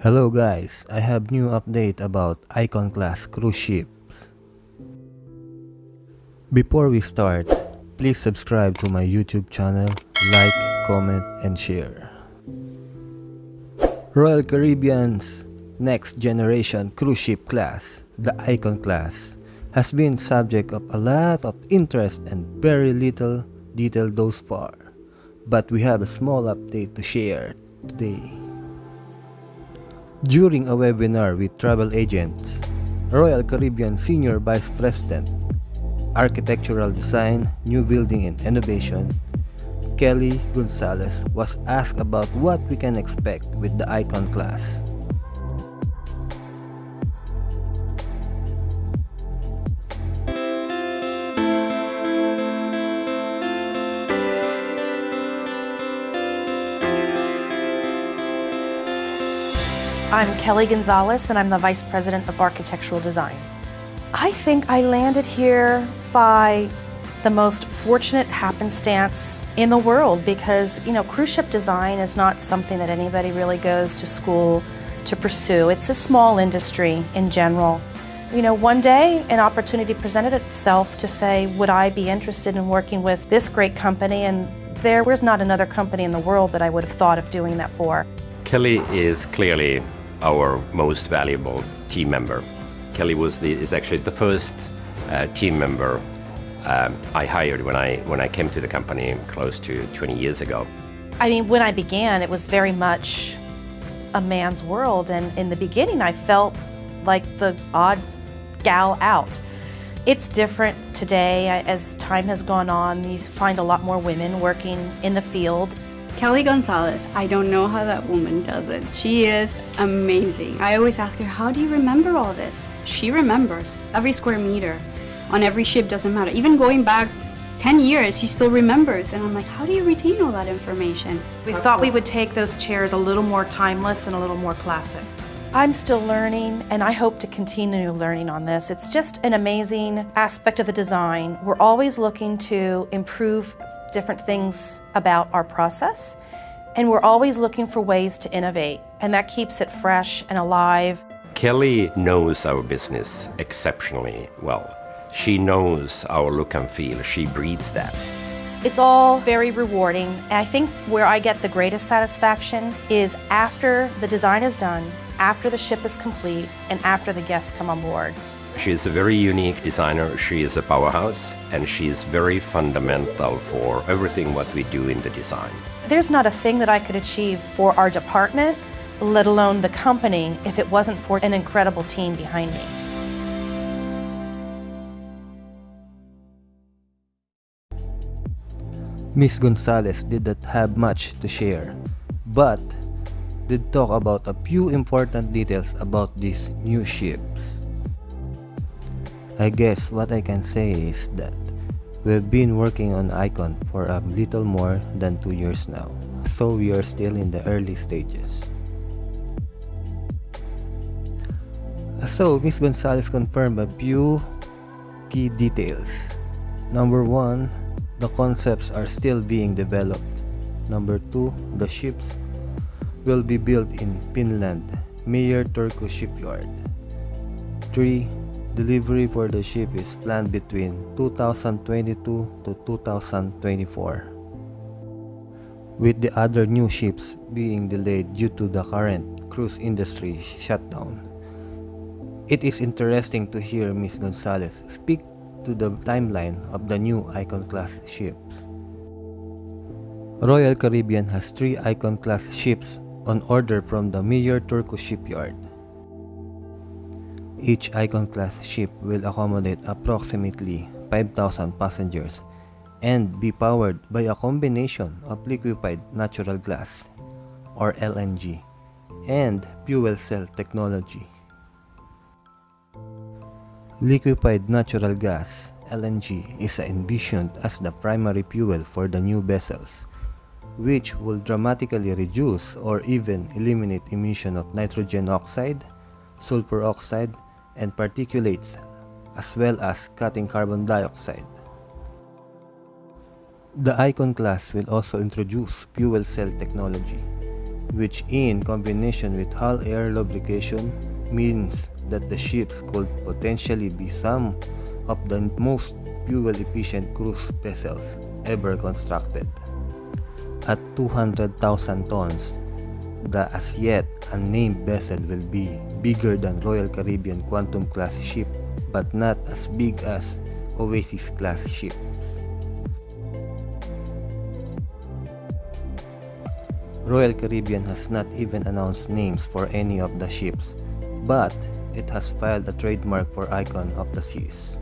Hello guys, I have new update about Icon class cruise ships. Before we start, please subscribe to my YouTube channel, like, comment, and share. Royal Caribbean's next generation cruise ship class, the Icon class, has been subject of a lot of interest and very little detail thus far. But we have a small update to share today. During a webinar with travel agents, Royal Caribbean Senior Vice President, Architectural Design, Newbuilding and Innovation, Kelly Gonzalez was asked about what we can expect with the Icon class. I'm Kelly Gonzalez and I'm the Vice President of Architectural Design. I think I landed here by the most fortunate happenstance in the world because, cruise ship design is not something that anybody really goes to school to pursue. It's a small industry in general. One day an opportunity presented itself to say, would I be interested in working with this great company? And there was not another company in the world that I would have thought of doing that for. Kelly is clearly our most valuable team member. Kelly is actually the first team member I hired when I came to the company close to 20 years ago. When I began, it was very much a man's world, and in the beginning I felt like the odd gal out. It's different today. As time has gone on, you find a lot more women working in the field. Kelly Gonzalez, I don't know how that woman does it. She is amazing. I always ask her, how do you remember all this? She remembers every square meter on every ship, doesn't matter. Even going back 10 years, she still remembers. And I'm like, how do you retain all that information? We thought we would take those chairs a little more timeless and a little more classic. I'm still learning, and I hope to continue learning on this. It's just an amazing aspect of the design. We're always looking to improve different things about our process, and we're always looking for ways to innovate, and that keeps it fresh and alive. Kelly knows our business exceptionally well. She knows our look and feel. She breathes that. It's all very rewarding, and I think where I get the greatest satisfaction is after the design is done, after the ship is complete, and after the guests come on board. She is a very unique designer. She is a powerhouse, and she is very fundamental for everything what we do in the design. There's not a thing that I could achieve for our department, let alone the company, if it wasn't for an incredible team behind me. Ms. Gonzalez did not have much to share, but did talk about a few important details about these new ships. I guess what I can say is that we've been working on Icon for a little more than 2 years now, so we are still in the early stages. So Ms. Gonzalez confirmed a few key details. Number 1, the concepts are still being developed. Number 2, the ships will be built in Finland, Meyer Turku shipyard. 3, delivery for the ship is planned between 2022 to 2024, with the other new ships being delayed due to the current cruise industry shutdown. It is interesting to hear Ms. Gonzalez speak to the timeline of the new Icon class ships. Royal Caribbean has 3 Icon class ships on order from the Meyer Turku shipyard. Each Icon class ship will accommodate approximately 5,000 passengers and be powered by a combination of liquefied natural gas, or LNG, and fuel cell technology. Liquefied natural gas, LNG, is envisioned as the primary fuel for the new vessels, which will dramatically reduce or even eliminate emission of nitrogen oxide, sulfur oxide, and particulates, as well as cutting carbon dioxide. The Icon class will also introduce fuel cell technology, which in combination with hull-air lubrication means that the ships could potentially be some of the most fuel-efficient cruise vessels ever constructed. At 200,000 tons, the as yet unnamed vessel will be bigger than Royal Caribbean Quantum class ship, but not as big as Oasis class ships. Royal Caribbean has not even announced names for any of the ships, but it has filed a trademark for Icon of the Seas.